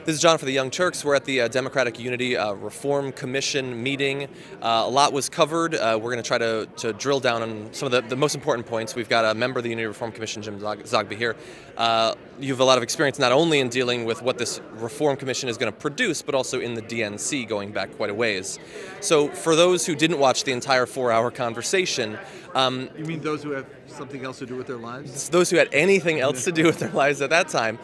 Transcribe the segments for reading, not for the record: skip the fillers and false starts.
This is John for the Young Turks. We're at the Democratic Unity Reform Commission meeting. A lot was covered. We're going to try to drill down on some of the most important points. We've got a member of the Unity Reform Commission, Jim Zogby, here. You have a lot of experience not only in dealing with what this Reform Commission is going to produce, but also in the DNC going back quite a ways. So for those who didn't watch the entire 4-hour conversation... you mean those who have something else to do with their lives? Those who had anything else to do with their lives at that time.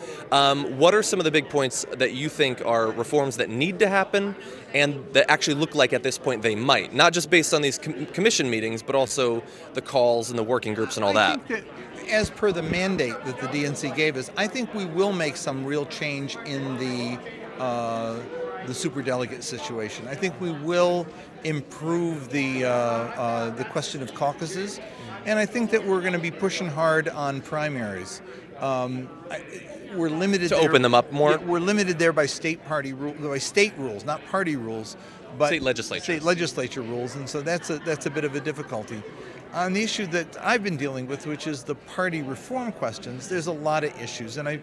What are some of the big points that you think are reforms that need to happen and that actually look like at this point they might? Not just based on these commission meetings, but also the calls and the working groups and all that. I think that as per the mandate that the DNC gave us, I think we will make some real change in the superdelegate situation. I think we will improve the question of caucuses, and I think that we're going to be pushing hard on primaries. We're limited to open them up more. Yeah, we're limited there by state rules, not party rules, but state legislature rules, and so that's a bit of a difficulty. On the issue that I've been dealing with, which is the party reform questions, there's a lot of issues. And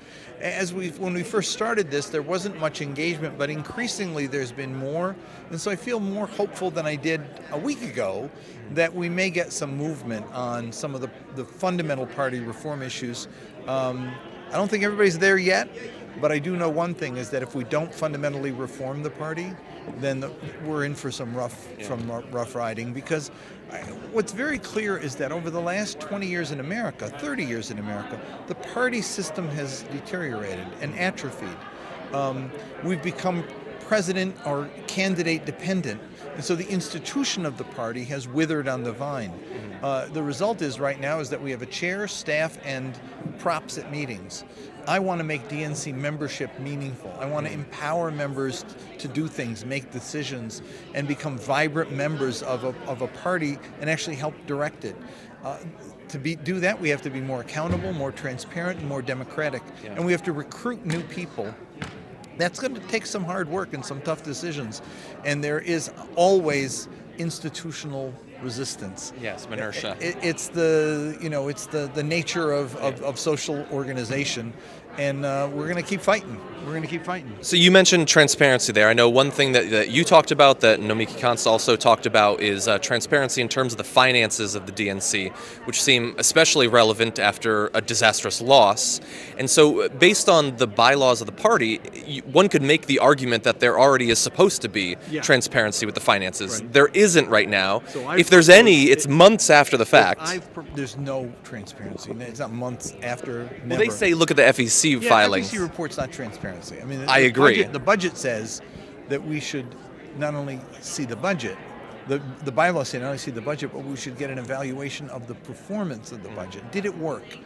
when we first started this, there wasn't much engagement, but increasingly there's been more. And so I feel more hopeful than I did a week ago that we may get some movement on some of the fundamental party reform issues. I don't think everybody's there yet, but I do know one thing is that if we don't fundamentally reform the party, then we're in for some rough riding, because what's very clear is that over the last 20 years in America, 30 years in America, the party system has deteriorated and atrophied. We've become president or candidate dependent, and so the institution of the party has withered on the vine. The result is right now is that we have a chair, staff, and props at meetings. I want to make DNC membership meaningful. I want to empower members to do things, make decisions, and become vibrant members of a party and actually help direct it. To do that, we have to be more accountable, more transparent, and more democratic. Yeah. And we have to recruit new people. That's going to take some hard work and some tough decisions. And there is always institutional resistance. Yes, inertia. It's the nature of social organization, and we're going to keep fighting. We're going to keep fighting. So you mentioned transparency there. I know one thing that you talked about, that Nomiki Konst also talked about, is transparency in terms of the finances of the DNC, which seem especially relevant after a disastrous loss. And so based on the bylaws of the party, one could make the argument that there already is supposed to be transparency with the finances. Right. There isn't right now. So if there's any, it's months after the fact. There's no transparency. It's not months after. Never. Well, they say look at the FEC filings. FEC report's not transparency. I mean, I agree. The budget says that we should not only see the budget, the bylaws say not only see the budget, but we should get an evaluation of the performance of the budget. Did it work?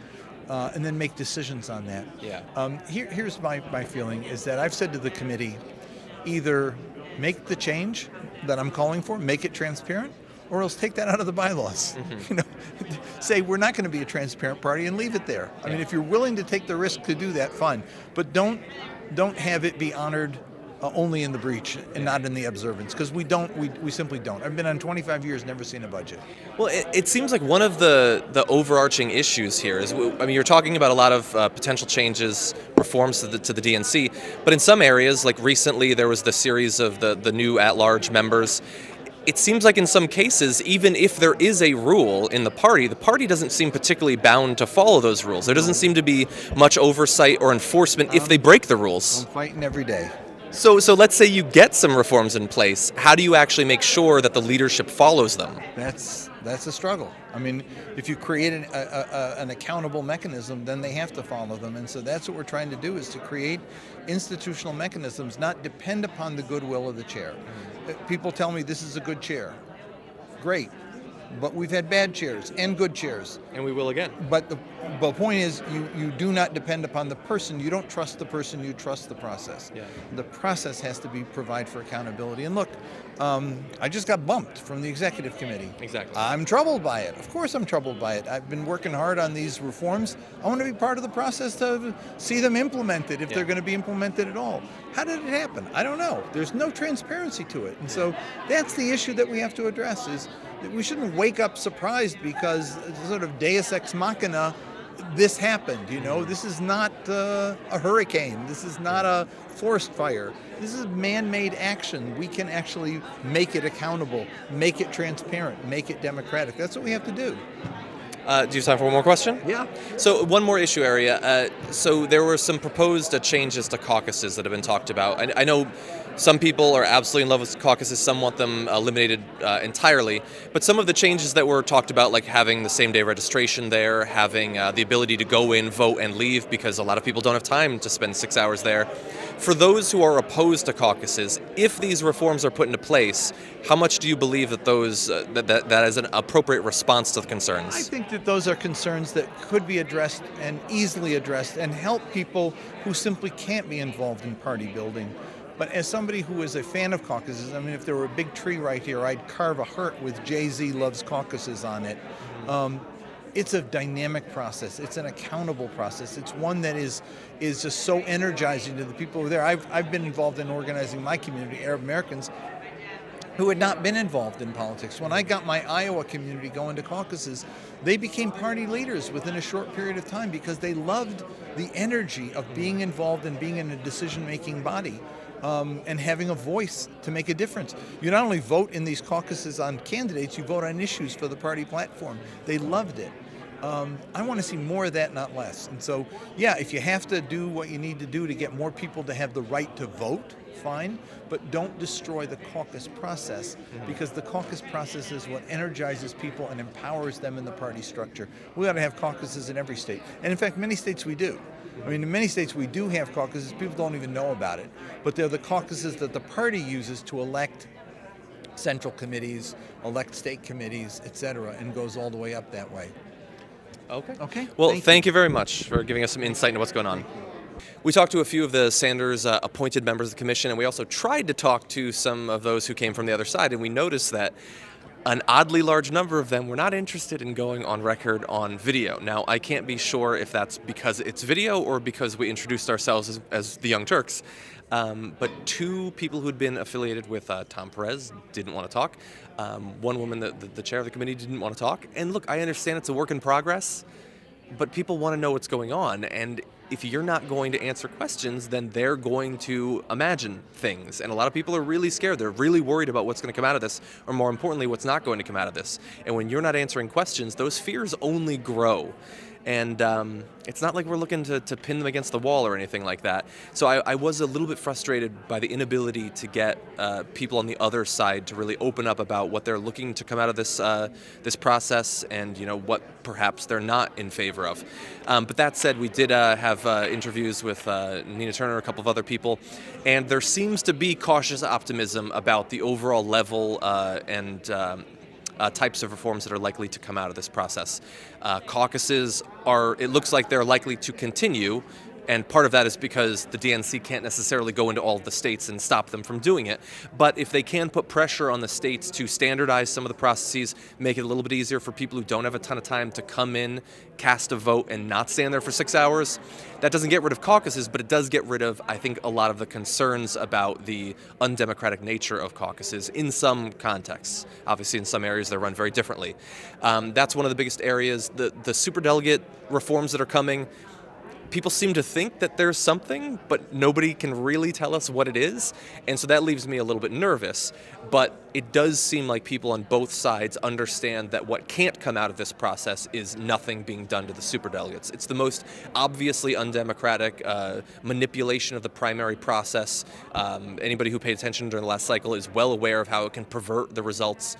And then make decisions on that. Yeah. Here's my feeling is that I've said to the committee, either make the change that I'm calling for, make it transparent, or else take that out of the bylaws. Say we're not going to be a transparent party and leave it there. I mean, if you're willing to take the risk to do that, fine. But don't have it be honored only in the breach and not in the observance, because we simply don't. I've been on 25 years, never seen a budget. Well, it seems like one of the overarching issues here is, I mean, you're talking about a lot of potential changes, reforms to the DNC, but in some areas, like recently there was the series of the new at-large members. It seems like in some cases, even if there is a rule in the party doesn't seem particularly bound to follow those rules. There doesn't seem to be much oversight or enforcement if they break the rules. I'm fighting every day. So let's say you get some reforms in place. How do you actually make sure that the leadership follows them? That's a struggle. I mean, if you create an accountable mechanism, then they have to follow them. And so that's what we're trying to do, is to create institutional mechanisms, not depend upon the goodwill of the chair. People tell me this is a good chair. Great. But we've had bad chairs and good chairs. And we will again. But the point is, you do not depend upon the person. You don't trust the person, you trust the process. Yeah. The process has to provide for accountability. And look, I just got bumped from the executive committee. Exactly. I'm troubled by it. Of course I'm troubled by it. I've been working hard on these reforms. I want to be part of the process to see them implemented, if they're going to be implemented at all. How did it happen? I don't know. There's no transparency to it. And so that's the issue that we have to address, is that we shouldn't wake up surprised because sort of deus ex machina this happened. This is not a hurricane. This is not a forest fire. This is man-made action. We can actually make it accountable, make it transparent, make it democratic. That's what we have to do. Do you have time for one more question? Yeah. So one more issue area. So there were some proposed changes to caucuses that have been talked about. I know some people are absolutely in love with caucuses, some want them eliminated entirely, but some of the changes that were talked about, like having the same-day registration there, having the ability to go in, vote, and leave, because a lot of people don't have time to spend 6 hours there. For those who are opposed to caucuses, if these reforms are put into place, how much do you believe that those that is an appropriate response to the concerns? I think that those are concerns that could be addressed and easily addressed and help people who simply can't be involved in party building. But as somebody who is a fan of caucuses, I mean, if there were a big tree right here, I'd carve a heart with Jay-Z loves caucuses on it. It's a dynamic process. It's an accountable process. It's one that is just so energizing to the people who are there. I've been involved in organizing my community, Arab Americans, who had not been involved in politics. When I got my Iowa community going to caucuses, they became party leaders within a short period of time because they loved the energy of being involved and being in a decision-making body. And having a voice to make a difference. You not only vote in these caucuses on candidates, you vote on issues for the party platform. They loved it. I want to see more of that, not less. And so, yeah, if you have to do what you need to do to get more people to have the right to vote, fine, but don't destroy the caucus process, because the caucus process is what energizes people and empowers them in the party structure. We ought to have caucuses in every state. And in fact, many states we do. I mean, in many states we do have caucuses. People don't even know about it. But they're the caucuses that the party uses to elect central committees, elect state committees, etc., and goes all the way up that way. Okay. Well, thank you very much for giving us some insight into what's going on. We talked to a few of the Sanders appointed members of the commission, and we also tried to talk to some of those who came from the other side, and we noticed that an oddly large number of them were not interested in going on record on video. Now, I can't be sure if that's because it's video or because we introduced ourselves as the Young Turks, but two people who'd been affiliated with Tom Perez didn't want to talk. One woman, the chair of the committee, didn't want to talk. And look, I understand it's a work in progress, but people want to know what's going on. And if you're not going to answer questions, then they're going to imagine things. And a lot of people are really scared. They're really worried about what's going to come out of this, or more importantly, what's not going to come out of this. And when you're not answering questions, those fears only grow. And it's not like we're looking to pin them against the wall or anything like that. So I was a little bit frustrated by the inability to get people on the other side to really open up about what they're looking to come out of this this process, and what perhaps they're not in favor of. But that said, we did have interviews with Nina Turner, a couple of other people, and there seems to be cautious optimism about the overall level and types of reforms that are likely to come out of this process. Caucuses it looks like they're likely to continue, and part of that is because the DNC can't necessarily go into all of the states and stop them from doing it. But if they can put pressure on the states to standardize some of the processes, make it a little bit easier for people who don't have a ton of time to come in, cast a vote, and not stand there for 6 hours, that doesn't get rid of caucuses, but it does get rid of, I think, a lot of the concerns about the undemocratic nature of caucuses in some contexts. Obviously, in some areas, they're run very differently. That's one of the biggest areas. The superdelegate reforms that are coming, people seem to think that there's something, but nobody can really tell us what it is, and so that leaves me a little bit nervous. But it does seem like people on both sides understand that what can't come out of this process is nothing being done to the superdelegates. It's the most obviously undemocratic manipulation of the primary process. Anybody who paid attention during the last cycle is well aware of how it can pervert the results,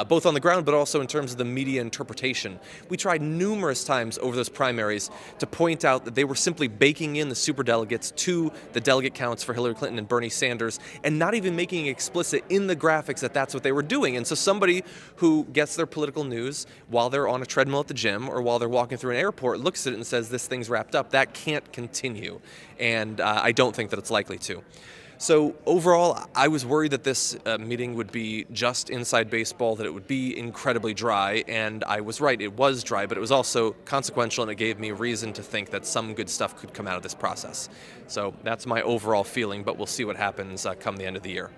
both on the ground, but also in terms of the media interpretation. We tried numerous times over those primaries to point out that they were simply baking in the superdelegates to the delegate counts for Hillary Clinton and Bernie Sanders, and not even making it explicit in the graphics that that's what they were doing. And so somebody who gets their political news while they're on a treadmill at the gym or while they're walking through an airport looks at it and says, this thing's wrapped up. That can't continue. And I don't think that it's likely to. So overall, I was worried that this meeting would be just inside baseball, that it would be incredibly dry, and I was right, it was dry, but it was also consequential, and it gave me reason to think that some good stuff could come out of this process. So that's my overall feeling, but we'll see what happens come the end of the year.